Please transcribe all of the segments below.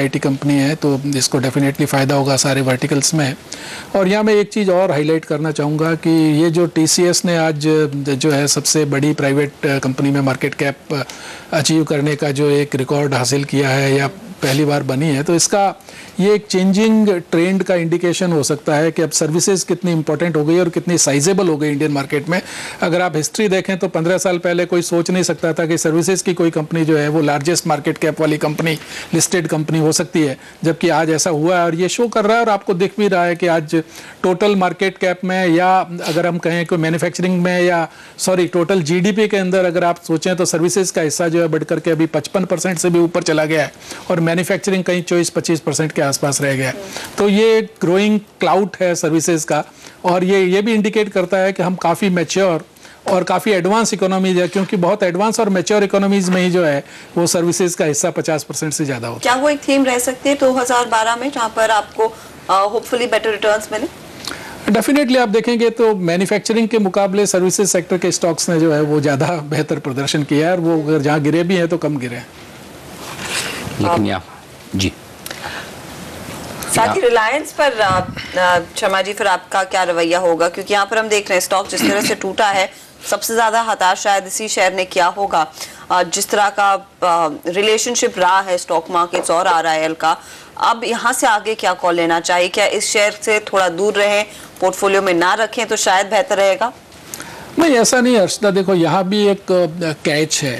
IT company है, तो इसको डेफिनेटली फ़ायदा होगा सारे वर्टिकल्स में। और यहाँ मैं एक चीज़ और हाईलाइट करना चाहूँगा कि ये जो TCS ने आज जो है सबसे बड़ी प्राइवेट कंपनी में मार्केट कैप अचीव करने का जो एक रिकॉर्ड हासिल किया है या पहली बार बनी है, तो इसका ये एक चेंजिंग ट्रेंड का इंडिकेशन हो सकता है कि अब सर्विसेज कितनी इंपॉर्टेंट हो गई और कितनी साइजेबल हो गई इंडियन मार्केट में। अगर आप हिस्ट्री देखें तो 15 साल पहले कोई सोच नहीं सकता था कि सर्विसेज की कोई कंपनी जो है वो लार्जेस्ट मार्केट कैप वाली कंपनी, लिस्टेड कंपनी हो सकती है, जबकि आज ऐसा हुआ है और ये शो कर रहा है और आपको दिख भी रहा है कि आज टोटल मार्केट कैप में या अगर हम कहें कि मैन्युफैक्चरिंग में या टोटल GDP के अंदर अगर आप सोचें तो सर्विसेज का हिस्सा जो है बढ़कर के अभी 55% से भी ऊपर चला गया है और मैन्युफैक्चरिंग कहीं 24-25% के आसपास रह गया। तो ये ग्रोइंग क्लाउड है सर्विसेज का और ये भी इंडिकेट करता है कि हम काफ़ी मैच्योर और काफ़ी एडवांस इकोनॉमीज है, क्योंकि बहुत एडवांस और मैच्योर इकोनॉमीज में ही जो है वो सर्विसेज का हिस्सा 50% से ज़्यादा होता है। क्या वो एक थीम रह सकती है 2012 में जहाँ पर आपको होपफुली बेटर रिटर्न्स मिले? डेफिनेटली आप देखेंगे तो मैन्युफैक्चरिंग के मुकाबले सर्विसेज सेक्टर के स्टॉक्स ने जो है वो ज़्यादा बेहतर प्रदर्शन किया है और वो अगर जहाँ गिरे भी हैं तो कम गिरे हैं। लेकिन जी साथ ही रिलायंस पर शर्मा जी फिर आपका क्या रवैया होगा, क्योंकि यहाँ पर हम देख रहे हैं स्टॉक जिस तरह से टूटा है, सबसे ज्यादा हताश शायद इसी शेयर ने किया होगा। जिस तरह का रिलेशनशिप रहा है स्टॉक मार्केट्स और RIL का, अब यहाँ से आगे क्या कॉल लेना चाहिए? क्या इस शेयर से थोड़ा दूर रहें, पोर्टफोलियो में ना रखें तो शायद बेहतर रहेगा? नहीं, ऐसा नहीं अर्शदा, देखो यहाँ भी एक कैच है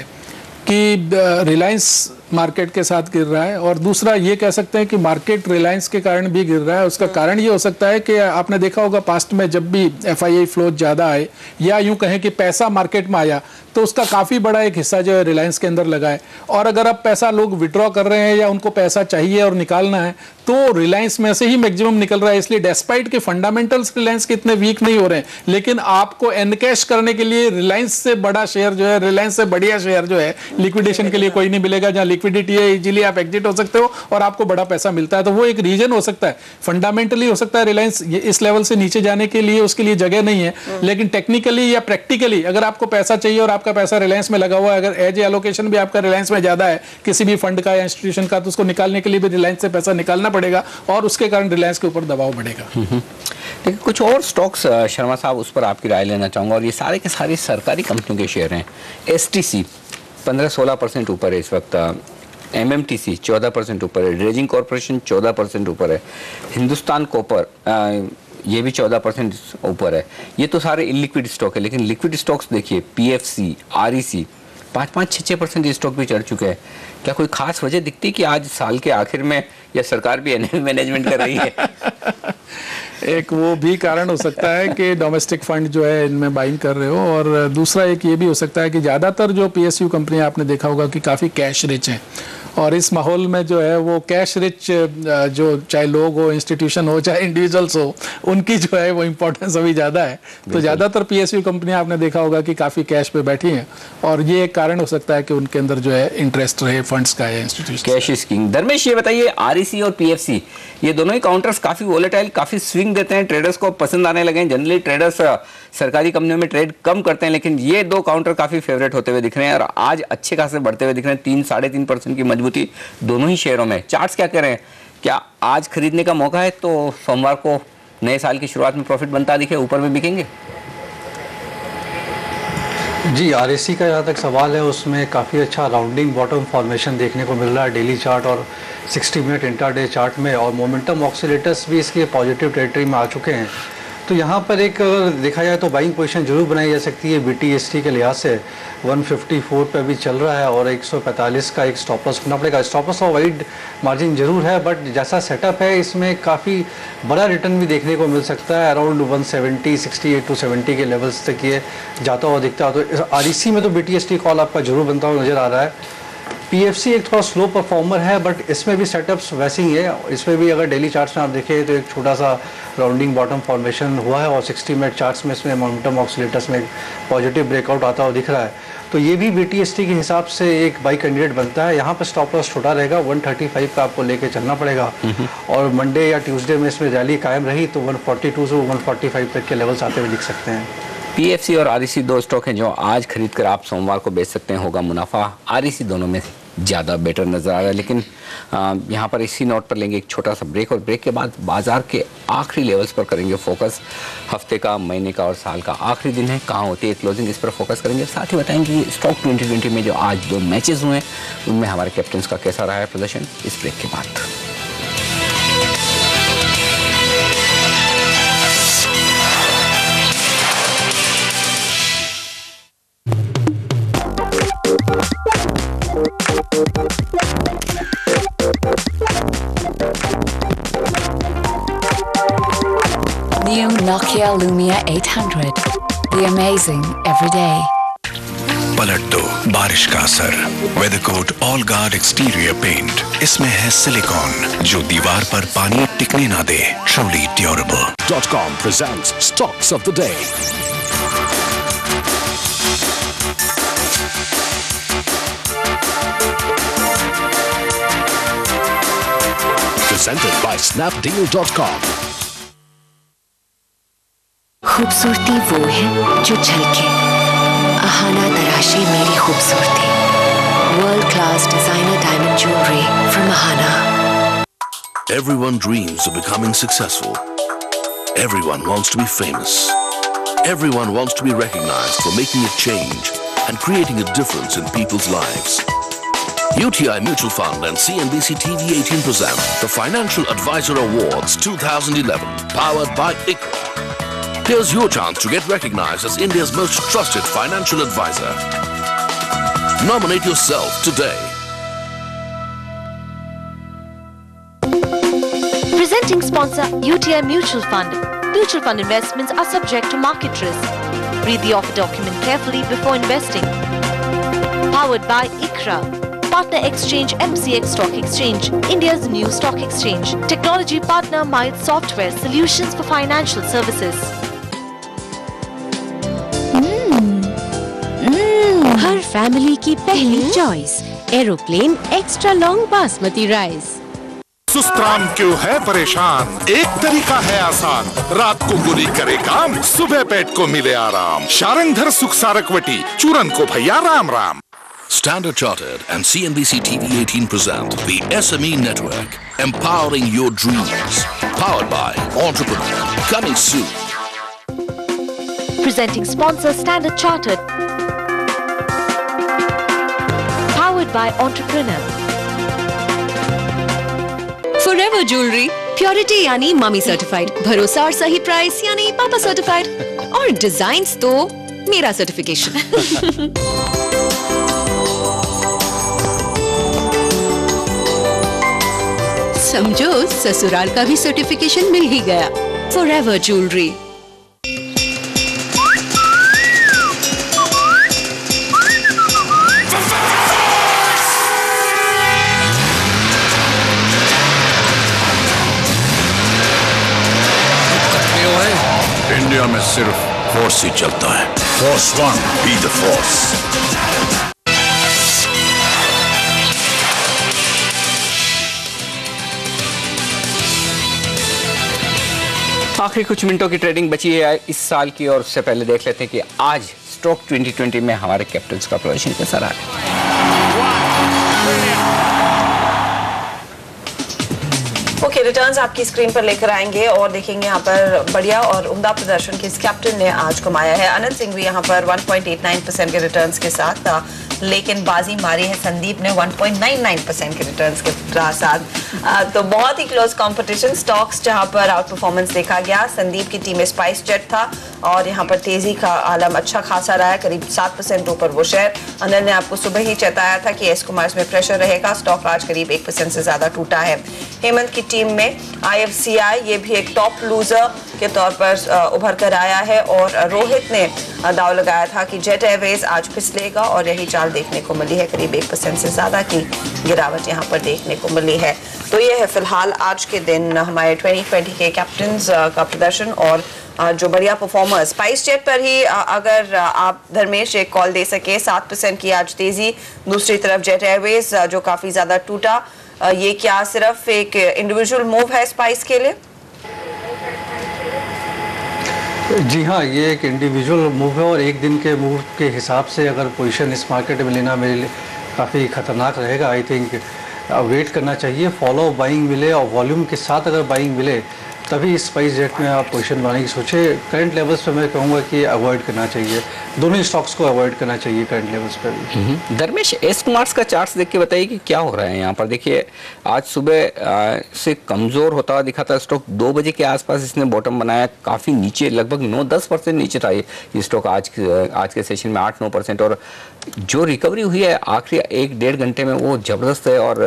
कि रिलायंस मार्केट के साथ गिर रहा है और दूसरा ये कह सकते हैं कि मार्केट रिलायंस के कारण भी गिर रहा है। उसका कारण ये हो सकता है कि आपने देखा होगा पास्ट में जब भी FII फ्लो ज़्यादा आए या यूं कहें कि पैसा मार्केट में आया तो उसका काफ़ी बड़ा एक हिस्सा जो है रिलायंस के अंदर लगा है। और अगर अब पैसा लोग विड्रॉ कर रहे हैं या उनको पैसा चाहिए और निकालना है तो रिलायंस में से ही मैक्सिमम निकल रहा है। इसलिए डेस्पाइट के फंडामेंटल्स रिलायंस के इतने वीक नहीं हो रहे हैं, लेकिन आपको एनकैश करने के लिए रिलायंस से बड़ा शेयर जो है, रिलायंस से बढ़िया शेयर जो है लिक्विडेशन के लिए कोई नहीं मिलेगा। जहाँ लिक्विडिटी है इजीली आप एग्जिट हो सकते हो और आपको बड़ा पैसा मिलता है, तो वो एक रीजन हो सकता है। फंडामेंटली हो सकता है रिलायंस इस लेवल से नीचे जाने के लिए उसके लिए जगह नहीं है, लेकिन टेक्निकली या प्रैक्टिकली अगर आपको पैसा चाहिए और आपका पैसा रिलायंस में लगा हुआ है, अगर एज एलोकेशन भी आपका रिलायंस में ज्यादा है किसी भी फंड का या इंस्टीट्यूशन का, तो उसको निकालने के लिए भी रिलायंस से पैसा निकालना पड़ेगा और उसके कारण रिलायंस के ऊपर दबाव बढ़ेगा। देखिए कुछ और स्टॉक्स शर्मा साहब, उस पर आपकी राय लेना चाहूँगा और ये सारे के सारे सरकारी कंपनियों के शेयर हैं। STC 15-16% ऊपर है इस वक्त, MMTC 14% ऊपर है, ड्रेजिंग कॉर्पोरेशन 14% ऊपर है, हिंदुस्तान कॉपर ये भी 14% ऊपर है। ये तो सारे इलिक्विड स्टॉक है, लेकिन लिक्विड स्टॉक्स देखिए PFC, REC 5-6% स्टॉक भी चढ़ चुके हैं। क्या कोई खास वजह दिखती है कि आज साल के आखिर में या सरकार भी मैनेजमेंट कर रही है? एक वो भी कारण हो सकता है कि डोमेस्टिक फंड जो है इनमें बाइंग कर रहे हो, और दूसरा एक ये भी हो सकता है कि ज़्यादातर जो PSU कंपनियां आपने देखा होगा कि काफ़ी कैश रिच हैं और इस माहौल में जो है वो कैश रिच जो चाहे लोग हो, इंस्टीट्यूशन हो, चाहे इंडिविजुअल्स हो, उनकी जो है वो इम्पोर्टेंस अभी ज़्यादा है। तो ज़्यादातर PSU कंपनियां आपने देखा होगा कि काफ़ी कैश पे बैठी हैं और ये एक कारण हो सकता है कि उनके अंदर जो है इंटरेस्ट रहे फंड्स का या institution. Cash is king. Dharmesh ये बताइए, REC और PFC ये दोनों ही काउंटर्स काफ़ी वोलेटाइल, काफ़ी स्विंग देते हैं, ट्रेडर्स को पसंद आने लगे हैं। जनरली ट्रेडर्स सरकारी कंपनियों में ट्रेड कम करते हैं, लेकिन ये दो काउंटर काफ़ी फेवरेट होते हुए दिख रहे हैं और आज अच्छे खासे बढ़ते हुए दिख रहे हैं। 3-3.5% की मजबूती दोनों ही शेयरों में। चार्ट्स क्या कह रहे हैं? क्या आज खरीदने का मौका है तो सोमवार को नए साल की शुरुआत में प्रॉफिट बनता दिखे, ऊपर में बिकेंगे? जी, REC का जहाँ तक सवाल है उसमें काफ़ी अच्छा राउंडिंग बॉटम फॉर्मेशन देखने को मिल रहा है डेली चार्ट और 60 मिनट इंट्राडे चार्ट में, और मोमेंटम ऑक्सीलेटर्स भी इसके पॉजिटिव टेरिटरी में आ चुके हैं। तो यहाँ पर एक अगर देखा जाए तो बाइंग पोजीशन जरूर बनाई जा सकती है BTST के लिहाज से। 154 पे अभी चल रहा है और 145 का एक स्टॉप लॉस करना पड़ेगा। स्टॉप लॉस और वाइड मार्जिन जरूर है, बट जैसा सेटअप है इसमें काफ़ी बड़ा रिटर्न भी देखने को मिल सकता है। अराउंड 170, 68 to 70 के लेवल्स तक ये जाता हुआ दिखता है। तो REC में तो BTST कॉल आपका जरूर बनता हुआ नज़र आ रहा है। PFC एक थोड़ा स्लो परफॉर्मर है, बट इसमें भी सेटअप्स वैसे ही है। इसमें भी अगर डेली चार्ट्स में आप देखें तो एक छोटा सा राउंडिंग बॉटम फॉर्मेशन हुआ है और 60 मिनट चार्ट्स में इसमें मोमेंटम ऑक्सीलेटर्स में एक पॉजिटिव ब्रेकआउट आता हुआ दिख रहा है। तो ये भी BTST के हिसाब से एक बाई कैंडिडेट बनता है। यहाँ पर स्टॉप लॉस छोटा रहेगा, 135 का आपको लेके चलना पड़ेगा और मंडे या ट्यूसडे में इसमें रैली कायम रही तो 142 से 145 तक के लेवल्स आते हुए दिख सकते हैं। PFC और REC दो स्टॉक हैं जो आज खरीद कर आप सोमवार को बेच सकते हैं, होगा मुनाफा REC दोनों में से। ज़्यादा बेटर नज़र आ रहा है। लेकिन यहाँ पर इसी नोट पर लेंगे एक छोटा सा ब्रेक, और ब्रेक के बाद बाजार के आखिरी लेवल्स पर करेंगे फोकस। हफ्ते का, महीने का और साल का आखिरी दिन है, कहाँ होती है क्लोजिंग, इस पर फोकस करेंगे। साथ ही बताएंगे कि स्टॉक 2020 में जो आज 2 मैचेस हुए हैं उनमें हमारे कैप्टन्स का कैसा रहा है प्रदर्शन, इस ब्रेक के बाद। New Nokia Lumia 800. The amazing every day. पलट दो बारिश का असर। वेदरकोट ऑल गार्ड एक्सटीरियर पेंट, इसमें है सिलिकॉन जो दीवार पर पानी टिकने ना दे। Truly durable. .com presents Stocks of the Day. Presented by Snapdeal.com. खूबसूरती वो है जो झलके, अहाना तराशे मेरी खूबसूरती। World class designer diamond jewellery from Ahana. Everyone dreams of becoming successful. Everyone wants to be famous. Everyone wants to be recognized for making a change and creating a difference in people's lives. UTI Mutual Fund and CNBC TV 18 present the Financial Advisor Awards 2011, powered by ICRA. Here's your chance to get recognized as India's most trusted financial advisor. Nominate yourself today. Presenting sponsor UTI Mutual Fund. Mutual fund investments are subject to market risk. Read the offer document carefully before investing. Powered by ICRA. Partner Exchange MCX Stock Exchange, India's new stock exchange. Technology partner Miles Software Solutions for Financial Services. हर family की पहली choice, aeroplane extra long basmati rice. सुस्त्राम क्यों है परेशान, एक तरीका है आसान, रात को गोली करे काम, सुबह पेट को मिले आराम। शारंगधर सुख सारकवटी, चूरन को भैया Ram Ram. Standard Chartered and CNBC TV 18 present the SME Network, empowering your dreams. Powered by Entrepreneur. Coming soon. Presenting sponsor Standard Chartered. Powered by Entrepreneur. Forever Jewelry, purity यानी मम्मी सर्टिफाइड, भरोसा और सही प्राइस यानी पापा सर्टिफाइड, और designs तो मेरा certification. समझो ससुराल का भी सर्टिफिकेशन मिल ही गया। Forever jewellery. इंडिया में सिर्फ फोर्स ही चलता है। Force one, be the force. आखिरी कुछ मिनटों की ट्रेडिंग बची है इस साल की, और उससे पहले देख लेते हैं कि आज स्टॉक 2020 में हमारे कैप्टन्स का प्रदर्शन कैसा रहा है। ओके, रिटर्न्स आपकी स्क्रीन पर लेकर आएंगे और देखेंगे यहाँ पर बढ़िया और उम्दा प्रदर्शन किस कैप्टन ने आज कमाया है। आनंद सिंह भी यहाँ पर 1.89% के रिटर्न्स के साथ था, लेकिन बाजी मारी है संदीप ने 1.99% के रिटर्न्स के साथ। तो बहुत ही क्लोज कंपटीशन। स्टॉक्स जहाँ पर आउट परफॉर्मेंस देखा गया, संदीप की टीम में स्पाइस जेट था और यहाँ पर तेजी का आलम अच्छा खासा रहा है, करीब 7% ऊपर वो शेयर। अनिल ने आपको सुबह ही चेताया था कि एस कुमार में प्रेशर रहेगा, स्टॉक आज करीब 1% से ज्यादा टूटा है। हेमंत की टीम में IFCI ये भी एक टॉप लूजर के तौर पर उभर कर आया है, और रोहित ने दाव लगाया था कि जेट एयरवेज आज फिसलेगा और यही चाल देखने को मिली है, करीब 1% से ज्यादा की गिरावट यहाँ पर देखने को मिली है। तो ये है फिलहाल आज के दिन हमारे 2020 के कैप्टन्स का प्रदर्शन और जो बढ़िया परफॉर्मर्स। स्पाइस जेट पर ही अगर आप धर्मेश एक कॉल दे सके, 7% की आज तेजी। दूसरी तरफ जेट एयरवेज जो काफी ज्यादा टूटा, ये क्या सिर्फ एक इंडिविजुअल मूव है स्पाइस के लिए? जी हाँ, ये एक इंडिविजुअल मूव है और एक दिन के मूव के हिसाब से अगर पोजीशन इस मार्केट में लेना मेरे लिए काफ़ी ख़तरनाक रहेगा। आई थिंक वेट करना चाहिए, फॉलो बाइंग मिले और वॉल्यूम के साथ अगर बाइंग मिले तभी इस प्राइस रेट में आप पोजीशन बनाने की सोचे। करंट लेवल्स पे मैं कहूँगा कि अवॉइड करना चाहिए, दोनों ही स्टॉक्स को अवॉइड करना चाहिए करंट लेवल्स पे भी। धर्मेश, एस कुमार्स का चार्ट्स देख के बताइए कि क्या हो रहा है यहाँ पर। देखिए आज सुबह से कमज़ोर होता हुआ दिखा था स्टॉक, 2 बजे के आसपास इसने बॉटम बनाया, काफ़ी नीचे लगभग 9-10% नीचे था ये स्टॉक आज के सेशन में 8-9%। और जो रिकवरी हुई है आखिरी 1-1.5 घंटे में वो ज़बरदस्त है और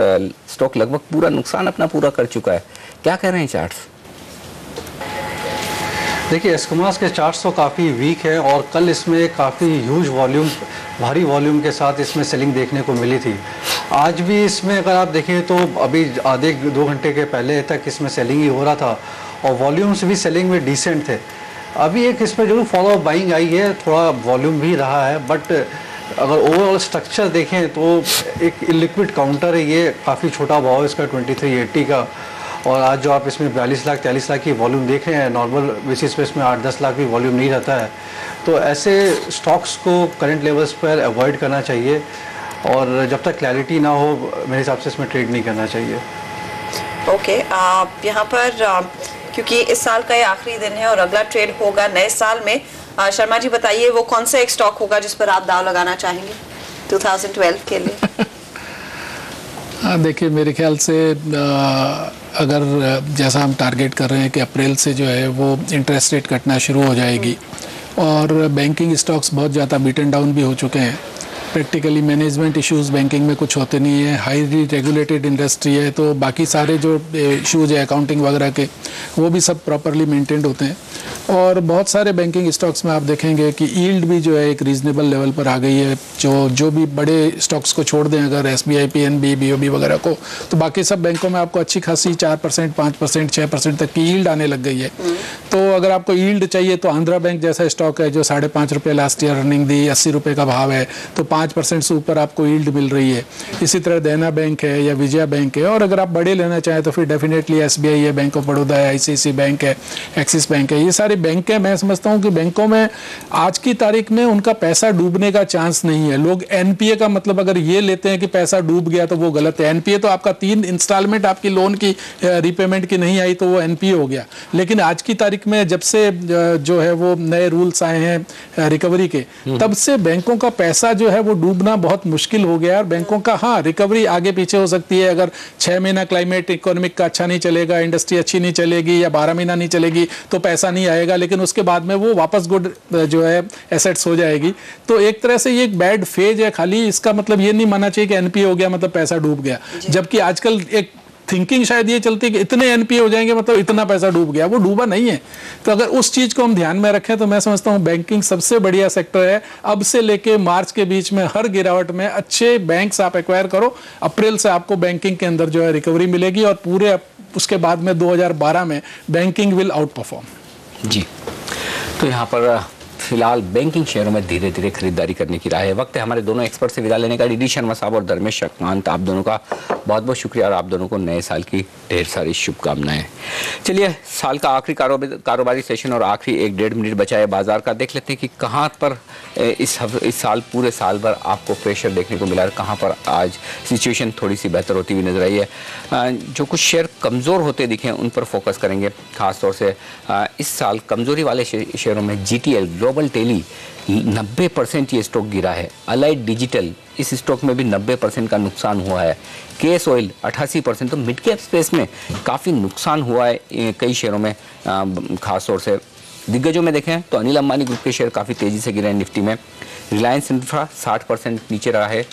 स्टॉक लगभग पूरा नुकसान अपना पूरा कर चुका है। क्या कह रहे हैं चार्ट्स? देखिए एस्कुमास के चार्ट्स तो काफ़ी वीक है और कल इसमें काफ़ी ह्यूज वॉल्यूम, भारी वॉल्यूम के साथ इसमें सेलिंग देखने को मिली थी। आज भी इसमें अगर आप देखें तो अभी आधे 2 घंटे के पहले तक इसमें सेलिंग ही हो रहा था और वॉल्यूम्स भी सेलिंग में डिसेंट थे। अभी एक इसमें जरूर फॉलो बाइंग आई है, थोड़ा वॉल्यूम भी रहा है, बट अगर ओवरऑल स्ट्रक्चर देखें तो एक इलिक्विड काउंटर है ये, काफ़ी छोटा भाव है इसका 2380 का। और आज जो आप इसमें 42-43 लाख की वॉल्यूम देख रहे हैं, नॉर्मल बेसिस पे इसमें 8-10 लाख भी वॉल्यूम नहीं रहता है। तो ऐसे स्टॉक्स को करंट लेवल्स पर अवॉइड करना चाहिए और जब तक क्लैरिटी ना हो मेरे हिसाब से इसमें ट्रेड नहीं करना चाहिए। ओके, यहाँ पर क्योंकि इस साल का ये आखिरी दिन है और अगला ट्रेड होगा नए साल में, शर्मा जी बताइए वो कौन सा एक स्टॉक होगा जिस पर आप दाव लगाना चाहेंगे 2012 के लिए? देखिए मेरे ख्याल से अगर जैसा हम टारगेट कर रहे हैं कि अप्रैल से जो है वो इंटरेस्ट रेट कटना शुरू हो जाएगी और बैंकिंग स्टॉक्स बहुत ज़्यादा बीटन डाउन भी हो चुके हैं, प्रैक्टिकली मैनेजमेंट इश्यूज बैंकिंग में कुछ होते नहीं है, हाईली रेगुलेटेड इंडस्ट्री है, तो बाकी सारे जो इश्यूज है अकाउंटिंग वगैरह के वो भी सब प्रॉपरली मेंटेन्ड होते हैं। और बहुत सारे बैंकिंग स्टॉक्स में आप देखेंगे कि यील्ड भी जो है एक रीजनेबल लेवल पर आ गई है। जो भी बड़े स्टॉक्स को छोड़ दें अगर SBI, PNB, BOB वगैरह को, तो बाकी सब बैंकों में आपको अच्छी खासी 4%, 5%, 6% तक की यील्ड आने लग गई है। तो अगर आपको यील्ड चाहिए तो आंध्रा बैंक जैसा स्टॉक है जो 5.5 रुपये लास्ट ईयर अर्निंग दी, 80 रुपये का भाव है, तो 5% से ऊपर आपको यील्ड मिल रही है। इसी तरह देना बैंक है या विजया बैंक है। और अगर आप बड़े लेना चाहें तो फिर डेफिनेटली SBI है, बैंक ऑफ बड़ौदा है, ICICI बैंक है, एक्सिस बैंक है, ये सारे बैंक है। मैं समझता हूँ कि बैंकों में आज की तारीख में उनका पैसा डूबने का चांस नहीं है। लोग NPA का मतलब अगर ये लेते हैं कि पैसा डूब गया तो वो गलत है। NPA तो आपका 3 इंस्टॉलमेंट आपकी लोन की रीपेमेंट की नहीं आई तो वो NPA हो गया। लेकिन आज की तारीख में जब से जो है वो नए रूल्स आए हैं रिकवरी के, तब से बैंकों का पैसा जो है वो डूबना बहुत मुश्किल हो गया। और बैंकों का हाँ रिकवरी आगे पीछे हो सकती है, अगर 6 महीना क्लाइमेट इकोनॉमिक का अच्छा नहीं चलेगा, इंडस्ट्री अच्छी नहीं चलेगी या 12 महीना नहीं चलेगी तो पैसा नहीं आएगा, लेकिन उसके बाद में वो वापस गुड जो है एसेट्स हो जाएगी। तो एक तरह से ये एक बैड फेज है, खाली इसका मतलब ये नहीं मानना चाहिए कि NPA हो गया मतलब पैसा डूब गया। जबकि आजकल एक थिंकिंग शायद ये चलती है कि इतने NPA हो जाएंगे मतलब इतना पैसा डूब गया, वो डूबा नहीं है। तो अगर उस चीज़ को हम ध्यान में रखें तो मैं समझता हूँ बैंकिंग सबसे बढ़िया सेक्टर है। अब से लेके मार्च के बीच में हर गिरावट में अच्छे बैंक्स आप एक्वायर करो, अप्रैल से आपको बैंकिंग के अंदर जो है रिकवरी मिलेगी और पूरे उसके बाद में 2012 में बैंकिंग विल आउट परफॉर्म। जी, तो यहाँ पर फिलहाल बैंकिंग शेयरों में धीरे धीरे खरीदारी करने की राह है। वक्त है हमारे दोनों एक्सपर्ट से विदा लेने का। DD शर्मा साहब और धर्मेश शक्मांत, आप दोनों का बहुत बहुत शुक्रिया और आप दोनों को नए साल की ढेर सारी शुभकामनाएं। चलिए, साल का आखिरी कारोबारी सेशन और आखिरी 1-1.5 मिनट बचा है बाजार का, देख लेते हैं कि कहाँ पर इस साल पूरे साल भर आपको प्रेशर देखने को मिला है, कहाँ पर आज सिचुएशन थोड़ी सी बेहतर होती हुई नजर आई है। जो कुछ शेयर कमज़ोर होते दिखे उन पर फोकस करेंगे। खासतौर से इस साल कमज़ोरी वाले शेयरों में GTL ग्लोबल टेली 90% ये स्टॉक गिरा है। अलाइड डिजिटल, इस स्टॉक में भी 90% का नुकसान हुआ है। केस ऑयल 88%, तो मिड कैप स्पेस में काफ़ी नुकसान हुआ है कई शेयरों में। खासतौर से दिग्गजों में देखें तो अनिल अंबानी ग्रुप के शेयर काफ़ी तेज़ी से गिरे हैं निफ्टी में। रिलायंस इंफ्रा 60% नीचे रहा है,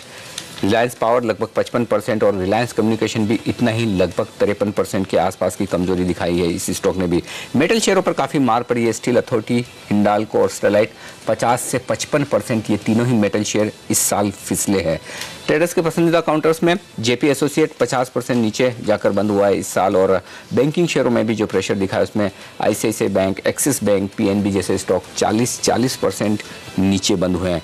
रिलायंस पावर लगभग 55% और रिलायंस कम्युनिकेशन भी इतना ही लगभग 53% के आसपास की कमजोरी दिखाई है इस स्टॉक ने भी। मेटल शेयरों पर काफ़ी मार पड़ी है। स्टील अथॉरिटी, हिंडाल्को और स्टेरलाइट 50 से 55%, ये तीनों ही मेटल शेयर इस साल फिसले हैं। ट्रेडर्स के पसंदीदा काउंटर्स में JP एसोसिएट 50% नीचे जाकर बंद हुआ है इस साल और बैंकिंग शेयरों में भी जो प्रेशर दिखा है उसमें ICICI bank, axis bank, PNB जैसे स्टॉक 40% नीचे बंद हुए हैं।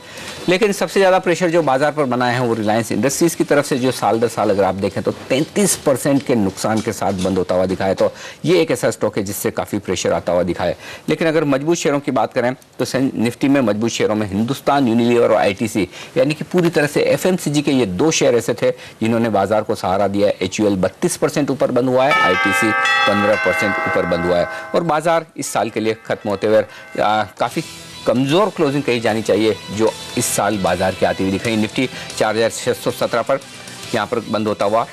लेकिन सबसे ज़्यादा प्रेशर जो बाजार पर बना है वो रिलायंस इंडस्ट्रीज़ की तरफ से, जो साल दर साल अगर आप देखें तो 33% के नुकसान के साथ बंद होता हुआ दिखा है। तो ये एक ऐसा स्टॉक है जिससे काफ़ी प्रेशर आता हुआ दिखा है। लेकिन अगर मजबूत शेयरों की बात करें तो निफ्टी में मजबूत शेयरों में हिंदुस्तान यूनिलीवर और ITC यानी कि पूरी तरह से FMCG के ये 2 शेयर ऐसे थे जिन्होंने बाजार को सहारा दिया है। HUL 32% ऊपर बंद हुआ है, ITC 15% ऊपर बंद हुआ है और बाजार इस साल के लिए खत्म होते हुए काफ़ी कमज़ोर क्लोजिंग कही जानी चाहिए जो इस साल बाजार की आती हुई दिख रही है। निफ्टी 4617 पर यहाँ पर बंद होता हुआ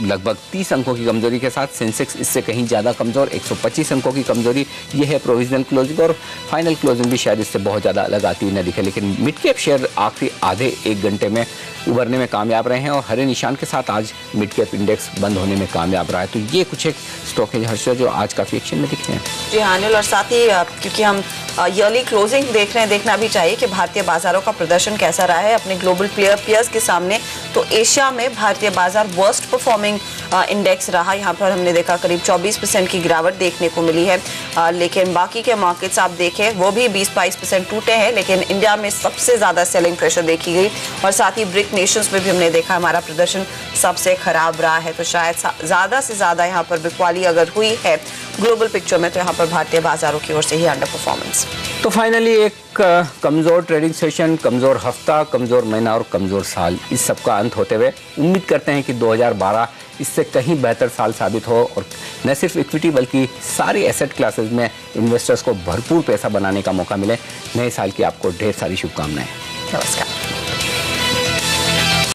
लगभग 30 अंकों की कमजोरी के साथ, सेंसेक्स इससे कहीं ज़्यादा कमज़ोर 125 अंकों की कमजोरी। ये है प्रोविजनल क्लोजिंग और फाइनल क्लोजिंग भी शायद इससे बहुत ज़्यादा अलग आती हुई न दिखे, लेकिन मिड कैप शेयर आखिरी आधे 1 घंटे में उभरने में कामयाब रहे हैं और हरे निशान के साथ आज मिड कैप इंडेक्स बंद होने में कामयाब रहा है। तो ये कुछ एक स्टॉक है हर्षद जो आज काफ़ी एक्शन में दिखे हैं। जी हाँ अनिल, और साथ ही क्योंकि हम ईयरली क्लोजिंग देख रहे हैं, देखना भी चाहिए कि भारतीय बाजारों का प्रदर्शन कैसा रहा है अपने ग्लोबल पियर्स के सामने। तो एशिया में भारतीय बाजार वर्स्ट परफॉर्मिंग इंडेक्स रहा, यहाँ पर हमने देखा करीब 24% की गिरावट देखने को मिली है। लेकिन बाकी के मार्केट्स आप देखें वो भी 20-22% टूटे हैं, लेकिन इंडिया में सबसे ज़्यादा सेलिंग प्रेशर देखी गई और साथ ही ब्रिक नेशंस में भी हमने देखा हमारा प्रदर्शन सबसे खराब रहा है। तो शायद ज़्यादा से ज़्यादा यहाँ पर बिकवाली अगर हुई है ग्लोबल पिक्चर में तो यहाँ पर भारतीय बाजारों की ओर से ही अंडर परफॉर्मेंस। तो फाइनली एक कमज़ोर ट्रेडिंग सेशन, कमज़ोर हफ्ता, कमज़ोर महीना और कमज़ोर साल, इस सब का अंत होते हुए उम्मीद करते हैं कि 2012 इससे कहीं बेहतर साल साबित हो और न सिर्फ इक्विटी बल्कि सारी एसेट क्लासेस में इन्वेस्टर्स को भरपूर पैसा बनाने का मौका मिले। नए साल की आपको ढेर सारी शुभकामनाएं। नमस्कार।